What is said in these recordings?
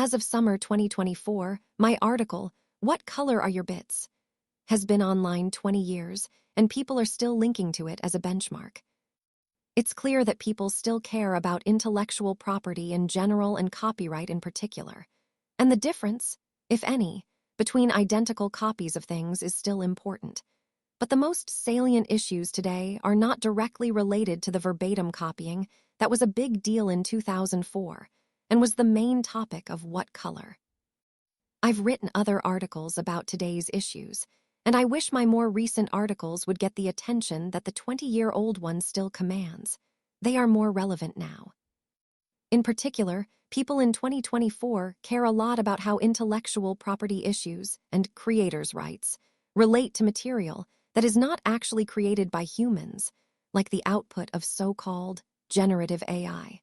As of summer 2024, my article, "What Color Are Your Bits?" has been online 20 years, and people are still linking to it as a benchmark. It's clear that people still care about intellectual property in general and copyright in particular. And the difference, if any, between identical copies of things is still important. But the most salient issues today are not directly related to the verbatim copying that was a big deal in 2004 and was the main topic of What Color. I've written other articles about today's issues, and I wish my more recent articles would get the attention that the 20-year-old one still commands. They are more relevant now. In particular, people in 2024 care a lot about how intellectual property issues and creators' rights relate to material that is not actually created by humans, like the output of so-called generative AI.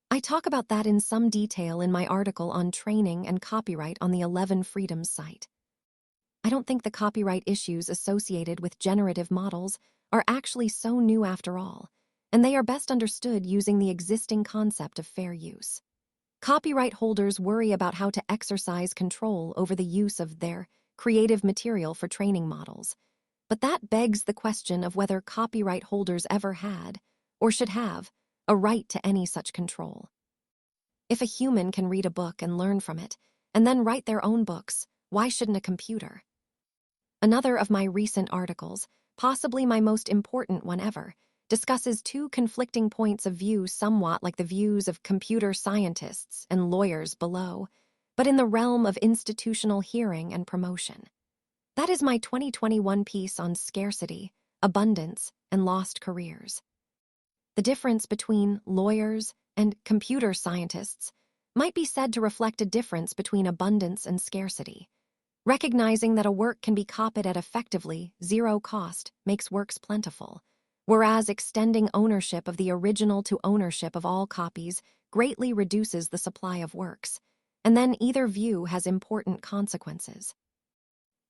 I talk about that in some detail in my article on training and copyright on the 11 Freedoms site. I don't think the copyright issues associated with generative models are actually so new after all, and they are best understood using the existing concept of fair use. Copyright holders worry about how to exercise control over the use of their creative material for training models, but that begs the question of whether copyright holders ever had, or should have, a right to any such control. If a human can read a book and learn from it, and then write their own books, why shouldn't a computer? Another of my recent articles, possibly my most important one ever, discusses two conflicting points of view somewhat like the views of computer scientists and lawyers below, but in the realm of institutional hearing and promotion. That is my 2021 piece on scarcity, abundance, and lost careers. The difference between lawyers and computer scientists might be said to reflect a difference between abundance and scarcity. Recognizing that a work can be copied at effectively zero cost makes works plentiful, whereas extending ownership of the original to ownership of all copies greatly reduces the supply of works, and then either view has important consequences.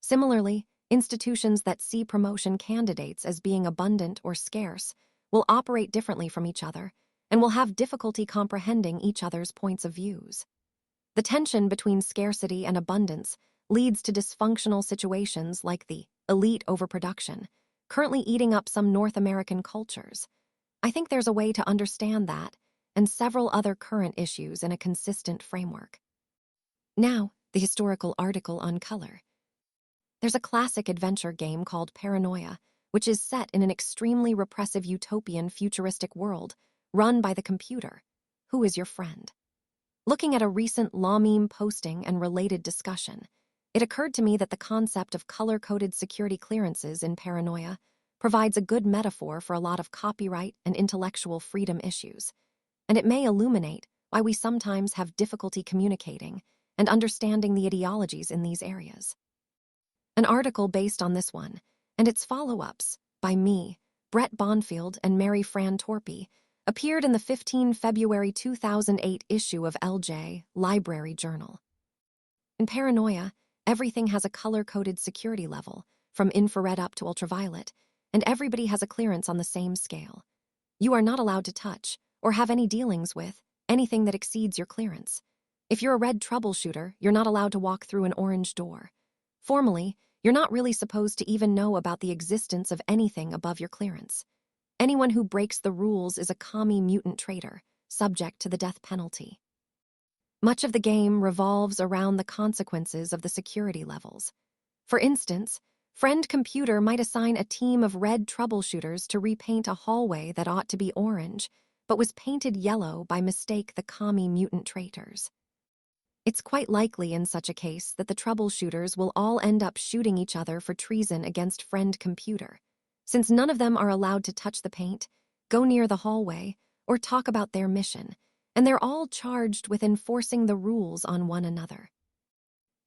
Similarly, institutions that see promotion candidates as being abundant or scarce will operate differently from each other and will have difficulty comprehending each other's points of views. The tension between scarcity and abundance leads to dysfunctional situations like the elite overproduction, currently eating up some North American cultures. I think there's a way to understand that and several other current issues in a consistent framework. Now, the historical article on color. There's a classic adventure game called Paranoia, which is set in an extremely repressive utopian futuristic world run by the computer. Who is your friend? Looking at a recent LawMeme posting and related discussion, it occurred to me that the concept of color-coded security clearances in Paranoia provides a good metaphor for a lot of copyright and intellectual freedom issues, and it may illuminate why we sometimes have difficulty communicating and understanding the ideologies in these areas. An article based on this one, and its follow-ups, by me, Brett Bonfield, and Mary Fran Torpy, appeared in the 15 February 2008 issue of LJ, Library Journal. In Paranoia, everything has a color-coded security level, from infrared up to ultraviolet, and everybody has a clearance on the same scale. You are not allowed to touch, or have any dealings with, anything that exceeds your clearance. If you're a red troubleshooter, you're not allowed to walk through an orange door. Formally, you're not really supposed to even know about the existence of anything above your clearance. Anyone who breaks the rules is a commie mutant traitor, subject to the death penalty. Much of the game revolves around the consequences of the security levels. For instance, Friend Computer might assign a team of red troubleshooters to repaint a hallway that ought to be orange, but was painted yellow by mistake the commie mutant traitors. It's quite likely in such a case that the troubleshooters will all end up shooting each other for treason against Friend Computer, since none of them are allowed to touch the paint, go near the hallway, or talk about their mission, and they're all charged with enforcing the rules on one another.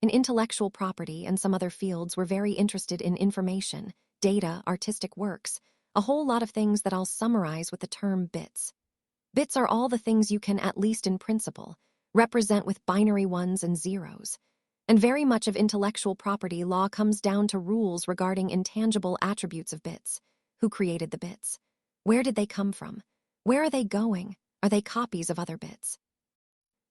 In intellectual property and some other fields, we're very interested in information, data, artistic works, a whole lot of things that I'll summarize with the term bits. Bits are all the things you can, at least in principle, represent with binary ones and zeros. And very much of intellectual property law comes down to rules regarding intangible attributes of bits. Who created the bits? Where did they come from? Where are they going? Are they copies of other bits?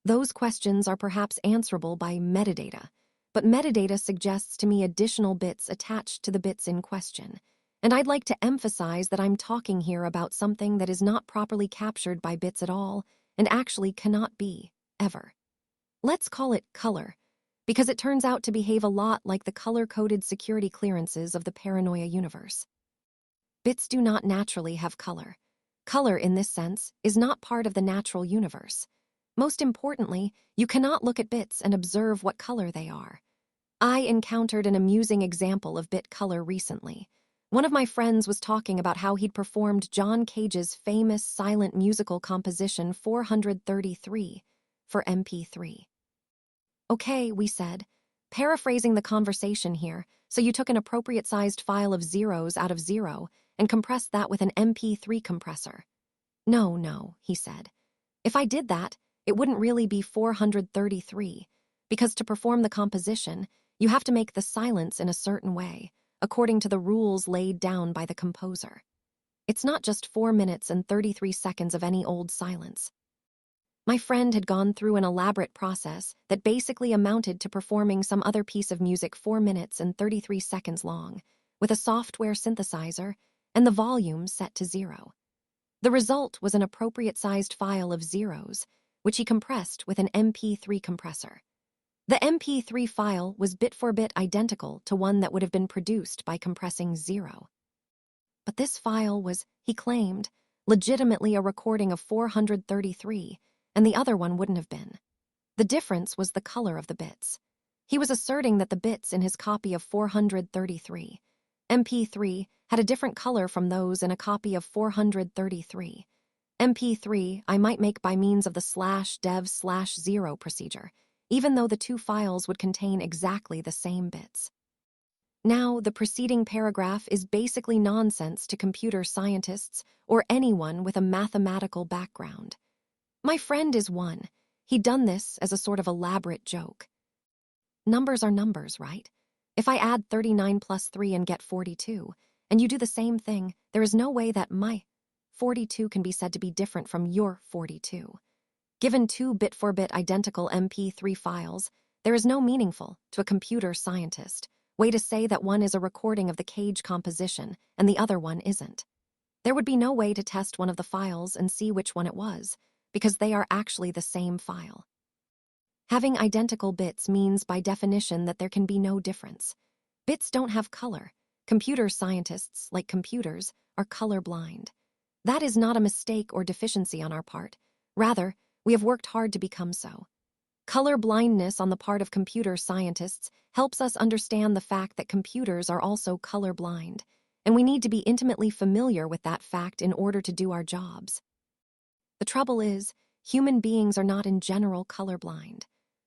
Those questions are perhaps answerable by metadata, but metadata suggests to me additional bits attached to the bits in question. And I'd like to emphasize that I'm talking here about something that is not properly captured by bits at all and actually cannot be, ever. Let's call it color, because it turns out to behave a lot like the color-coded security clearances of the paranoia universe. Bits do not naturally have color. Color, in this sense, is not part of the natural universe. Most importantly, you cannot look at bits and observe what color they are. I encountered an amusing example of bit color recently. One of my friends was talking about how he'd performed John Cage's famous silent musical composition 433 for MP3. Okay, we said, paraphrasing the conversation here, so you took an appropriate-sized file of zeros out of zero and compressed that with an MP3 compressor. No, he said. If I did that, it wouldn't really be 433, because to perform the composition, you have to make the silence in a certain way, according to the rules laid down by the composer. It's not just 4 minutes and 33 seconds of any old silence. My friend had gone through an elaborate process that basically amounted to performing some other piece of music 4 minutes and 33 seconds long, with a software synthesizer and the volume set to 0. The result was an appropriate-sized file of zeros, which he compressed with an MP3 compressor. The MP3 file was bit-for-bit identical to one that would have been produced by compressing 0. But this file was, he claimed, legitimately a recording of 433, and the other one wouldn't have been. The difference was the color of the bits. He was asserting that the bits in his copy of 433, MP3, had a different color from those in a copy of 433. MP3 I might make by means of the /dev/0 procedure, even though the two files would contain exactly the same bits. Now, the preceding paragraph is basically nonsense to computer scientists or anyone with a mathematical background. My friend is one. He'd done this as a sort of elaborate joke. Numbers are numbers, right? If I add 39 plus 3 and get 42, and you do the same thing, there is no way that my 42 can be said to be different from your 42. Given two bit-for-bit identical MP3 files, there is no meaningful, to a computer scientist, way to say that one is a recording of the Cage composition and the other one isn't. There would be no way to test one of the files and see which one it was, because they are actually the same file. Having identical bits means by definition that there can be no difference. Bits don't have color. Computer scientists, like computers, are colorblind. That is not a mistake or deficiency on our part. Rather, we have worked hard to become so. Color blindness on the part of computer scientists helps us understand the fact that computers are also colorblind, and we need to be intimately familiar with that fact in order to do our jobs. The trouble is, human beings are not in general colorblind.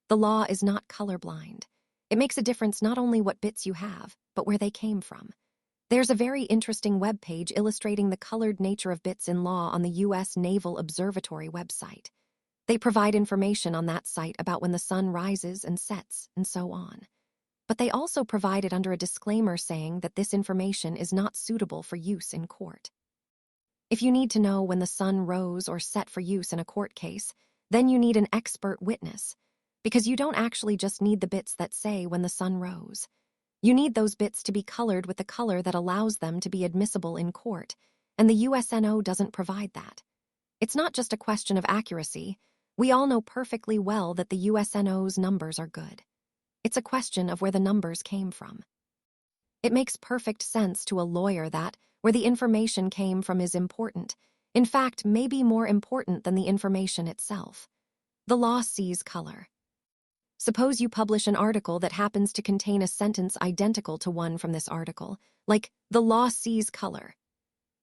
The law is not colorblind. It makes a difference not only what bits you have, but where they came from. There's a very interesting web page illustrating the colored nature of bits in law on the U.S. Naval Observatory website. They provide information on that site about when the sun rises and sets, and so on. But they also provide it under a disclaimer saying that this information is not suitable for use in court. If you need to know when the sun rose or set for use in a court case, then you need an expert witness, because you don't actually just need the bits that say when the sun rose. You need those bits to be colored with the color that allows them to be admissible in court, and the USNO doesn't provide that. It's not just a question of accuracy. We all know perfectly well that the USNO's numbers are good. It's a question of where the numbers came from. It makes perfect sense to a lawyer that where the information came from is important, in fact, maybe more important than the information itself. The law sees color. Suppose you publish an article that happens to contain a sentence identical to one from this article, like, "The law sees color."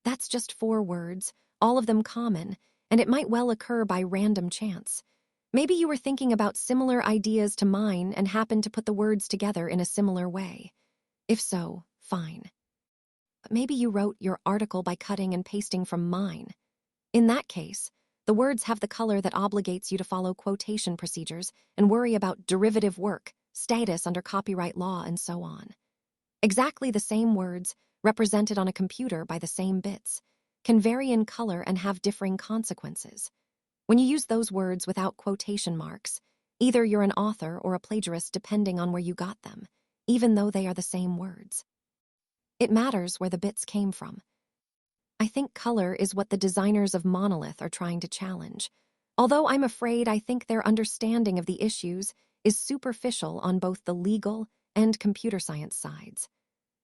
That's just 4 words, all of them common, and it might well occur by random chance. Maybe you were thinking about similar ideas to mine and happened to put the words together in a similar way. If so, fine. But maybe you wrote your article by cutting and pasting from mine. In that case, the words have the color that obligates you to follow quotation procedures and worry about derivative work, status under copyright law, and so on. Exactly the same words, represented on a computer by the same bits, can vary in color and have differing consequences. When you use those words without quotation marks, either you're an author or a plagiarist depending on where you got them, even though they are the same words. It matters where the bits came from. I think color is what the designers of Monolith are trying to challenge, although I'm afraid I think their understanding of the issues is superficial on both the legal and computer science sides.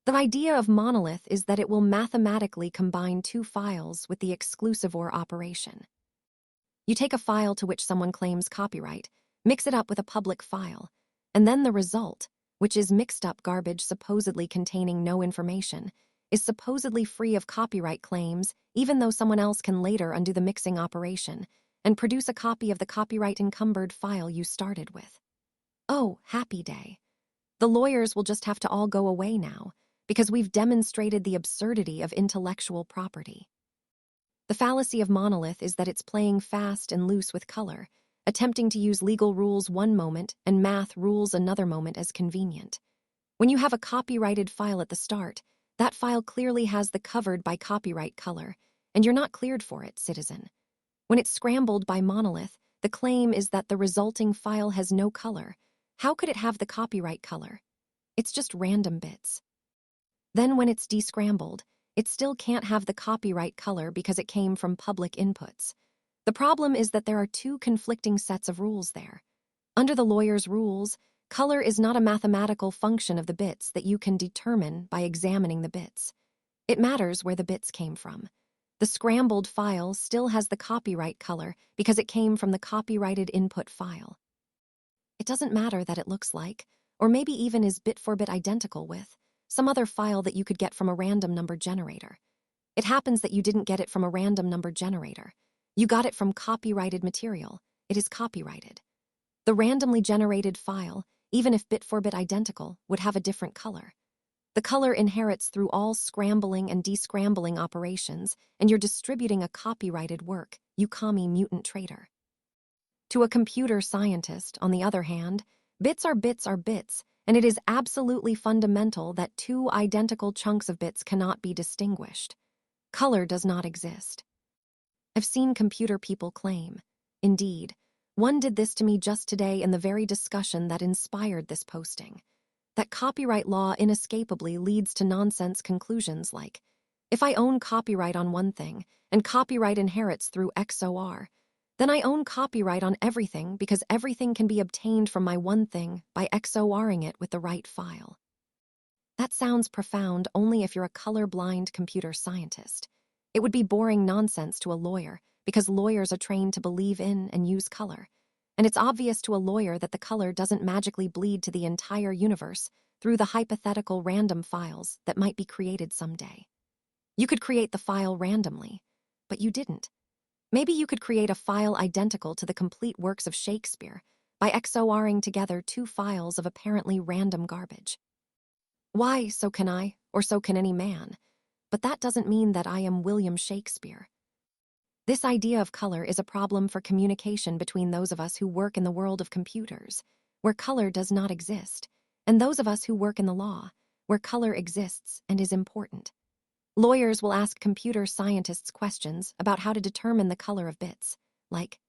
The idea of Monolith is that it will mathematically combine two files with the exclusive OR operation. You take a file to which someone claims copyright, mix it up with a public file, and then the result, which is mixed up garbage supposedly containing no information, is supposedly free of copyright claims, even though someone else can later undo the mixing operation and produce a copy of the copyright-encumbered file you started with. Oh, happy day. The lawyers will just have to all go away now, because we've demonstrated the absurdity of intellectual property. The fallacy of Monolith is that it's playing fast and loose with color, attempting to use legal rules one moment and math rules another moment as convenient. When you have a copyrighted file at the start, that file clearly has the covered by copyright color, and you're not cleared for it, citizen. When it's scrambled by Monolith, the claim is that the resulting file has no color. How could it have the copyright color? It's just random bits. Then when it's descrambled, it still can't have the copyright color because it came from public inputs. The problem is that there are two conflicting sets of rules there. Under the lawyer's rules, color is not a mathematical function of the bits that you can determine by examining the bits. It matters where the bits came from. The scrambled file still has the copyright color because it came from the copyrighted input file. It doesn't matter that it looks like, or maybe even is bit-for-bit identical with, some other file that you could get from a random number generator. It happens that you didn't get it from a random number generator. You got it from copyrighted material. It is copyrighted. The randomly generated file, even if bit-for-bit identical, would have a different color. The color inherits through all scrambling and descrambling operations, and you're distributing a copyrighted work, you commie mutant traitor. To a computer scientist, on the other hand, bits are bits, and it is absolutely fundamental that two identical chunks of bits cannot be distinguished. Color does not exist. I've seen computer people claim, indeed, one did this to me just today in the very discussion that inspired this posting, that copyright law inescapably leads to nonsense conclusions like, if I own copyright on one thing, and copyright inherits through XOR, then I own copyright on everything because everything can be obtained from my one thing by XORing it with the right file. That sounds profound only if you're a color-blind computer scientist. It would be boring nonsense to a lawyer because lawyers are trained to believe in and use color. And it's obvious to a lawyer that the color doesn't magically bleed to the entire universe through the hypothetical random files that might be created someday. You could create the file randomly, but you didn't. Maybe you could create a file identical to the complete works of Shakespeare by XORing together two files of apparently random garbage. Why, so can I, or so can any man, but that doesn't mean that I am William Shakespeare. This idea of color is a problem for communication between those of us who work in the world of computers, where color does not exist, and those of us who work in the law, where color exists and is important. Lawyers will ask computer scientists questions about how to determine the color of bits, like,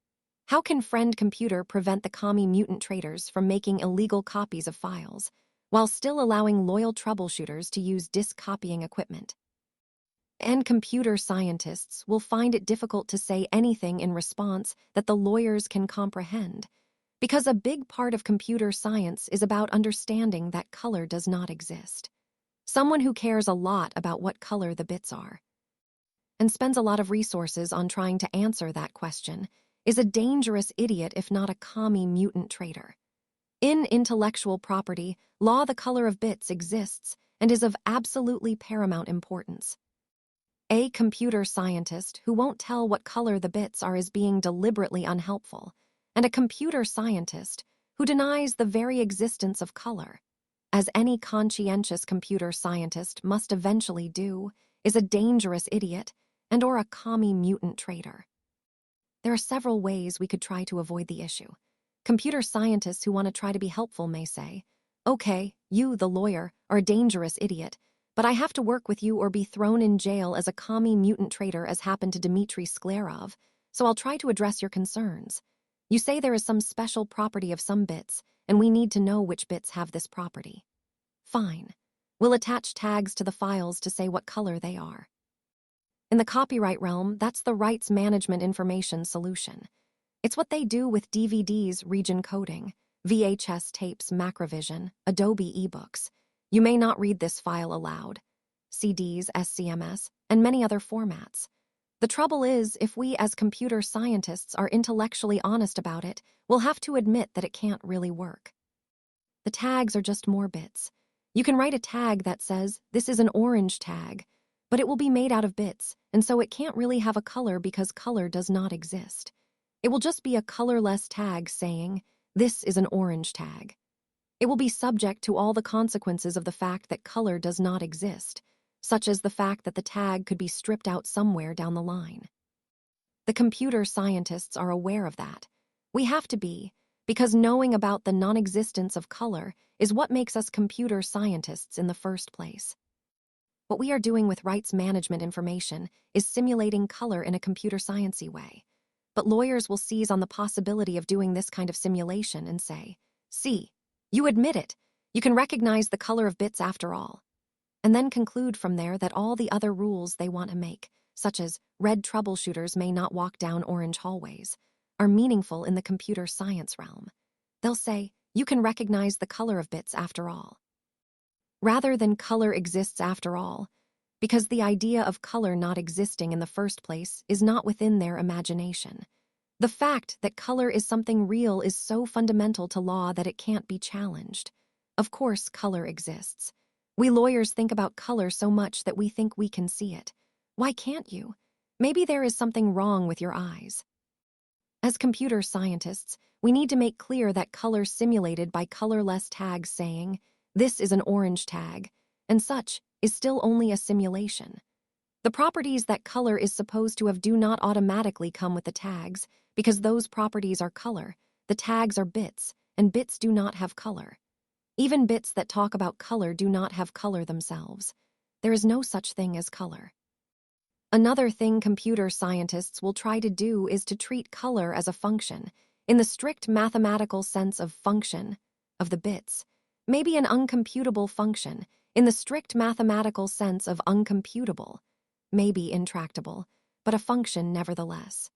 how can friend computer prevent the commie mutant traders from making illegal copies of files, while still allowing loyal troubleshooters to use disk copying equipment? And computer scientists will find it difficult to say anything in response that the lawyers can comprehend, because a big part of computer science is about understanding that color does not exist. Someone who cares a lot about what color the bits are, and spends a lot of resources on trying to answer that question, is a dangerous idiot if not a commie mutant traitor. In intellectual property, law the color of bits exists and is of absolutely paramount importance. A computer scientist who won't tell what color the bits are is being deliberately unhelpful, and a computer scientist who denies the very existence of color, as any conscientious computer scientist must eventually do, is a dangerous idiot and or a commie mutant traitor. There are several ways we could try to avoid the issue. Computer scientists who want to try to be helpful may say, okay, you, the lawyer, are a dangerous idiot, but I have to work with you or be thrown in jail as a commie mutant traitor as happened to Dmitry Sklarov, so I'll try to address your concerns. You say there is some special property of some bits, and we need to know which bits have this property. Fine. We'll attach tags to the files to say what color they are. In the copyright realm, that's the rights management information solution. It's what they do with DVDs region coding, VHS tapes Macrovision, Adobe eBooks. You may not read this file aloud. CDs, SCMS, and many other formats. The trouble is, if we as computer scientists are intellectually honest about it, we'll have to admit that it can't really work. The tags are just more bits. You can write a tag that says, "This is an orange tag," but it will be made out of bits, and so it can't really have a color because color does not exist. It will just be a colorless tag saying, "This is an orange tag." It will be subject to all the consequences of the fact that color does not exist, such as the fact that the tag could be stripped out somewhere down the line. The computer scientists are aware of that. We have to be, because knowing about the non-existence of color is what makes us computer scientists in the first place. What we are doing with rights management information is simulating color in a computer science-y way. But lawyers will seize on the possibility of doing this kind of simulation and say, "See, you admit it. You can recognize the color of bits after all." And then conclude from there that all the other rules they want to make, such as red troubleshooters may not walk down orange hallways, are meaningful in the computer science realm. They'll say, "You can recognize the color of bits after all." Rather than color exists after all, because the idea of color not existing in the first place is not within their imagination. The fact that color is something real is so fundamental to law that it can't be challenged. Of course, color exists. We lawyers think about color so much that we think we can see it. Why can't you? Maybe there is something wrong with your eyes. As computer scientists, we need to make clear that color simulated by colorless tags saying, "This is an orange tag," and such, is still only a simulation. The properties that color is supposed to have do not automatically come with the tags, because those properties are color, the tags are bits, and bits do not have color. Even bits that talk about color do not have color themselves. There is no such thing as color. Another thing computer scientists will try to do is to treat color as a function, in the strict mathematical sense of function, of the bits, maybe an uncomputable function, in the strict mathematical sense of uncomputable, maybe intractable, but a function nevertheless.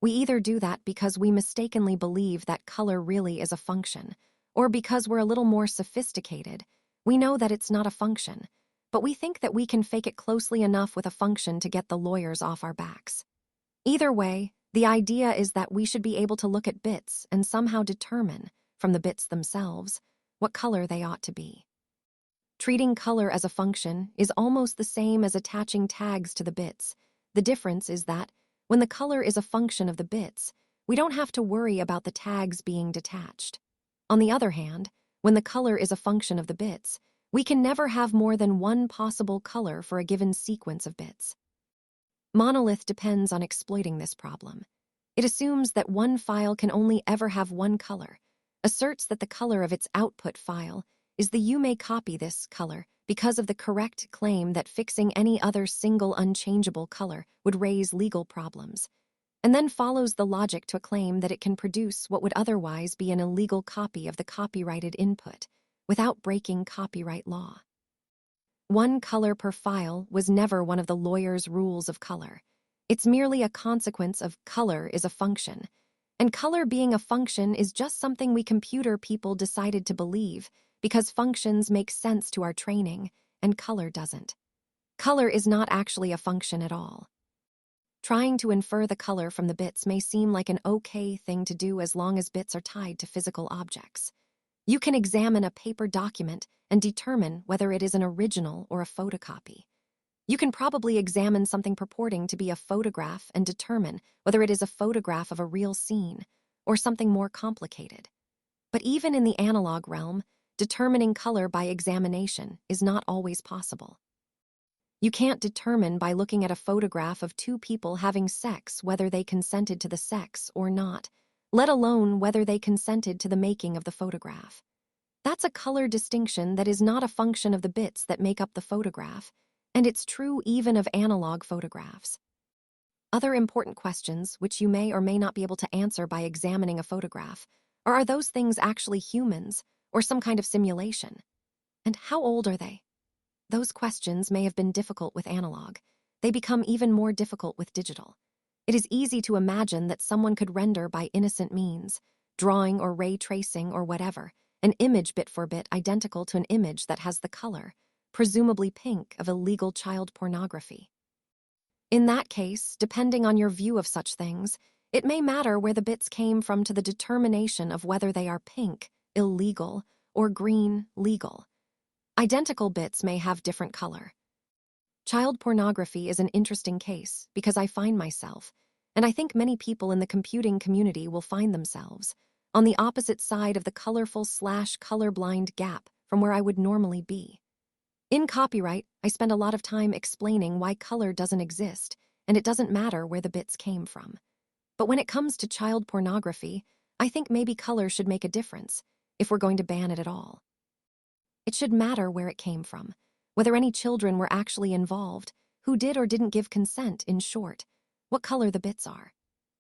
We either do that because we mistakenly believe that color really is a function, or because we're a little more sophisticated, we know that it's not a function, but we think that we can fake it closely enough with a function to get the lawyers off our backs. Either way, the idea is that we should be able to look at bits and somehow determine, from the bits themselves, what color they ought to be. Treating color as a function is almost the same as attaching tags to the bits. The difference is that, when the color is a function of the bits, we don't have to worry about the tags being detached. On the other hand, when the color is a function of the bits, we can never have more than one possible color for a given sequence of bits. Monolith depends on exploiting this problem. It assumes that one file can only ever have one color, asserts that the color of its output file is the "you may copy this" color because of the correct claim that fixing any other single unchangeable color would raise legal problems, and then follows the logic to a claim that it can produce what would otherwise be an illegal copy of the copyrighted input without breaking copyright law. One color per file was never one of the lawyer's rules of color. It's merely a consequence of color is a function, and color being a function is just something we computer people decided to believe because functions make sense to our training and color doesn't. Color is not actually a function at all. Trying to infer the color from the bits may seem like an okay thing to do as long as bits are tied to physical objects. You can examine a paper document and determine whether it is an original or a photocopy. You can probably examine something purporting to be a photograph and determine whether it is a photograph of a real scene or something more complicated. But even in the analog realm, determining color by examination is not always possible. You can't determine by looking at a photograph of two people having sex whether they consented to the sex or not, let alone whether they consented to the making of the photograph. That's a color distinction that is not a function of the bits that make up the photograph, and it's true even of analog photographs. Other important questions, which you may or may not be able to answer by examining a photograph, are those things actually humans or some kind of simulation? And how old are they? Those questions may have been difficult with analog. They become even more difficult with digital. It is easy to imagine that someone could render by innocent means, drawing or ray tracing or whatever, an image bit for bit identical to an image that has the color, presumably pink, of illegal child pornography. In that case, depending on your view of such things, it may matter where the bits came from to the determination of whether they are pink, illegal, or green, legal. Identical bits may have different color. Child pornography is an interesting case because I find myself, and I think many people in the computing community will find themselves, on the opposite side of the colorful/colorblind gap from where I would normally be. In copyright, I spend a lot of time explaining why color doesn't exist, and it doesn't matter where the bits came from. But when it comes to child pornography, I think maybe color should make a difference, if we're going to ban it at all. It should matter where it came from, whether any children were actually involved, who did or didn't give consent, in short, what color the bits are.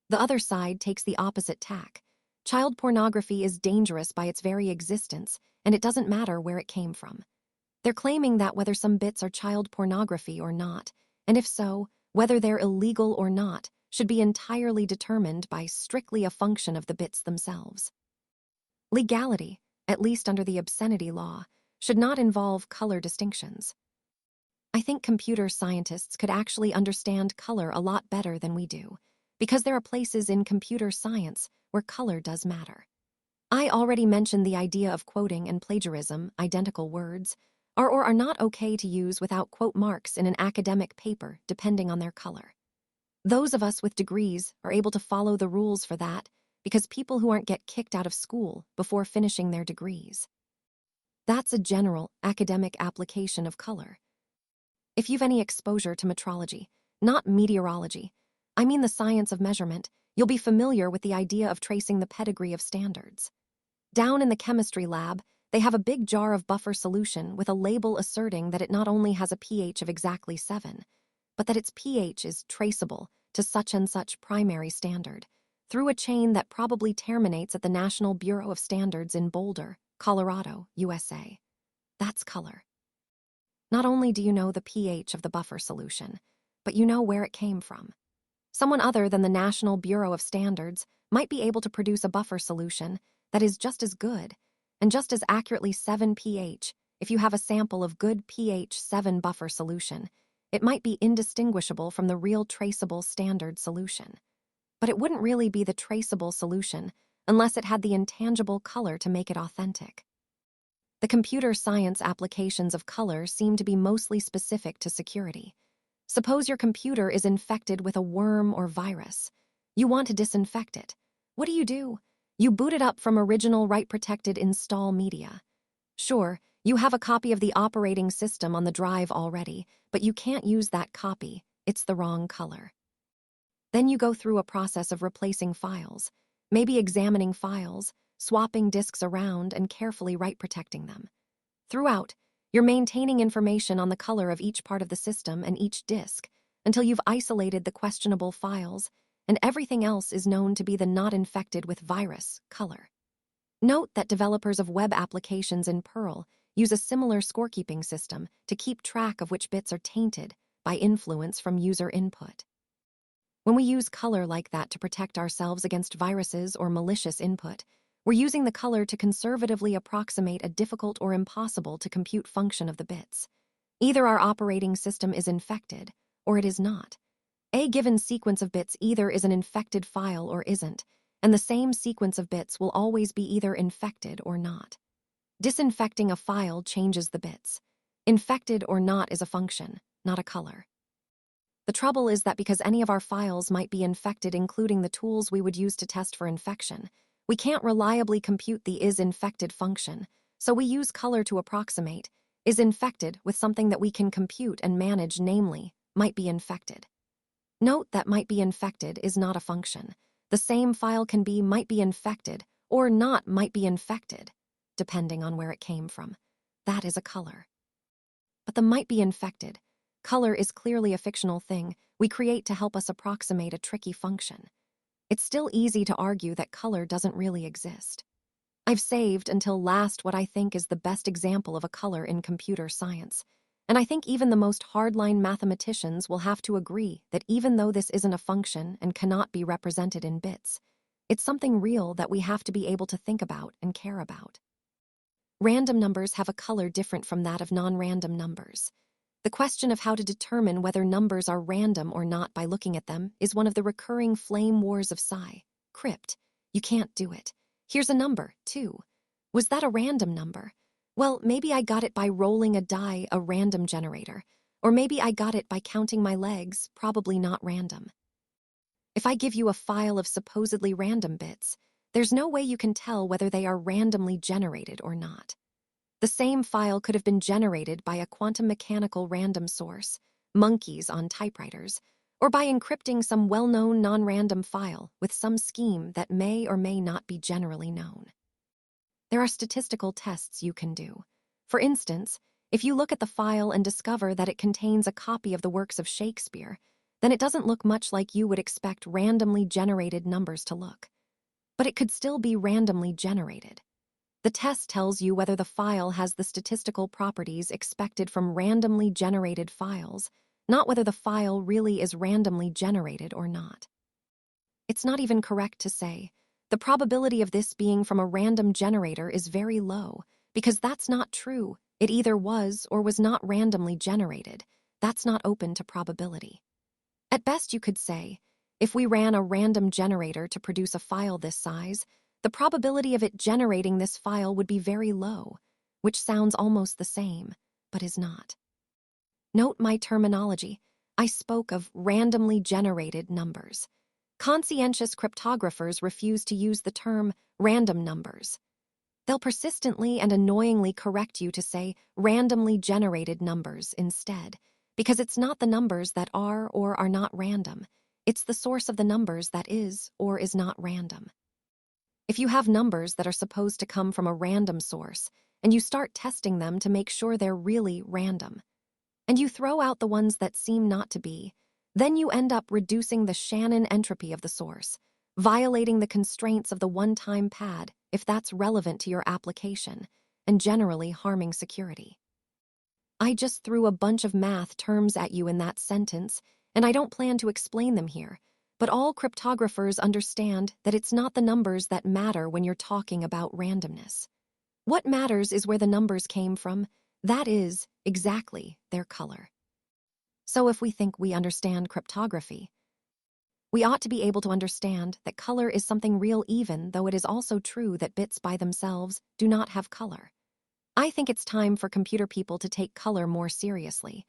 The other side takes the opposite tack. Child pornography is dangerous by its very existence, and it doesn't matter where it came from. They're claiming that whether some bits are child pornography or not, and if so, whether they're illegal or not, should be entirely determined by strictly a function of the bits themselves. Legality, at least under the obscenity law, should not involve color distinctions. I think computer scientists could actually understand color a lot better than we do, because there are places in computer science where color does matter. I already mentioned the idea of quoting and plagiarism, identical words, are or are not okay to use without quote marks in an academic paper depending on their color. Those of us with degrees are able to follow the rules for that because people who aren't get kicked out of school before finishing their degrees. That's a general academic application of color. If you've any exposure to metrology, not meteorology, I mean the science of measurement, you'll be familiar with the idea of tracing the pedigree of standards. Down in the chemistry lab, they have a big jar of buffer solution with a label asserting that it not only has a pH of exactly 7, but that its pH is traceable to such and such primary standard, through a chain that probably terminates at the National Bureau of Standards in Boulder, Colorado, USA. That's color. Not only do you know the pH of the buffer solution, but you know where it came from. Someone other than the National Bureau of Standards might be able to produce a buffer solution that is just as good and just as accurately 7 pH. If you have a sample of good pH 7 buffer solution, it might be indistinguishable from the real traceable standard solution. But it wouldn't really be the traceable solution unless it had the intangible color to make it authentic. The computer science applications of color seem to be mostly specific to security. Suppose your computer is infected with a worm or virus. You want to disinfect it. What do? You boot it up from original write-protected install media. Sure, you have a copy of the operating system on the drive already, but you can't use that copy. It's the wrong color. Then you go through a process of replacing files, maybe examining files, swapping disks around, and carefully write-protecting them. Throughout, you're maintaining information on the color of each part of the system and each disk until you've isolated the questionable files, and everything else is known to be the not infected with virus color. Note that developers of web applications in Perl use a similar scorekeeping system to keep track of which bits are tainted by influence from user input. When we use color like that to protect ourselves against viruses or malicious input, we're using the color to conservatively approximate a difficult or impossible to compute function of the bits. Either our operating system is infected, or it is not. A given sequence of bits either is an infected file or isn't, and the same sequence of bits will always be either infected or not. Disinfecting a file changes the bits. Infected or not is a function, not a color. The trouble is that because any of our files might be infected, including the tools we would use to test for infection, we can't reliably compute the is-infected function, so we use color to approximate is infected with something that we can compute and manage, namely, might be infected. Note that might be infected is not a function. The same file can be might be infected or not might be infected, depending on where it came from. That is a color. But the might be infected Color is clearly a fictional thing we create to help us approximate a tricky function. It's still easy to argue that color doesn't really exist. I've saved until last what I think is the best example of a color in computer science. And I think even the most hardline mathematicians will have to agree that even though this isn't a function and cannot be represented in bits, it's something real that we have to be able to think about and care about. Random numbers have a color different from that of non-random numbers. The question of how to determine whether numbers are random or not by looking at them is one of the recurring flame wars of psi. Crypt. You can't do it. Here's a number, 2. Was that a random number? Well, maybe I got it by rolling a die, a random generator. Or maybe I got it by counting my legs, probably not random. If I give you a file of supposedly random bits, there's no way you can tell whether they are randomly generated or not. The same file could have been generated by a quantum mechanical random source, monkeys on typewriters, or by encrypting some well-known non-random file with some scheme that may or may not be generally known. There are statistical tests you can do. For instance, if you look at the file and discover that it contains a copy of the works of Shakespeare, then it doesn't look much like you would expect randomly generated numbers to look. But it could still be randomly generated. The test tells you whether the file has the statistical properties expected from randomly generated files, not whether the file really is randomly generated or not. It's not even correct to say, the probability of this being from a random generator is very low, because that's not true. It either was or was not randomly generated. That's not open to probability. At best, you could say, if we ran a random generator to produce a file this size, the probability of it generating this file would be very low, which sounds almost the same, but is not. Note my terminology. I spoke of randomly generated numbers. Conscientious cryptographers refuse to use the term random numbers. They'll persistently and annoyingly correct you to say randomly generated numbers instead, because it's not the numbers that are or are not random. It's the source of the numbers that is or is not random. If you have numbers that are supposed to come from a random source, and you start testing them to make sure they're really random, and you throw out the ones that seem not to be, then you end up reducing the Shannon entropy of the source, violating the constraints of the one-time pad if that's relevant to your application, and generally harming security. I just threw a bunch of math terms at you in that sentence, and I don't plan to explain them here. But all cryptographers understand that it's not the numbers that matter when you're talking about randomness. What matters is where the numbers came from. That is, exactly, their color. So if we think we understand cryptography, we ought to be able to understand that color is something real even though it is also true that bits by themselves do not have color. I think it's time for computer people to take color more seriously,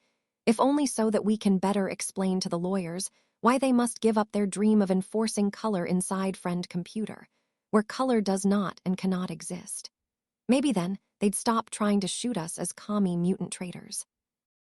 if only so that we can better explain to the lawyers why they must give up their dream of enforcing color inside Friend Computer, where color does not and cannot exist. Maybe then they'd stop trying to shoot us as commie mutant traitors.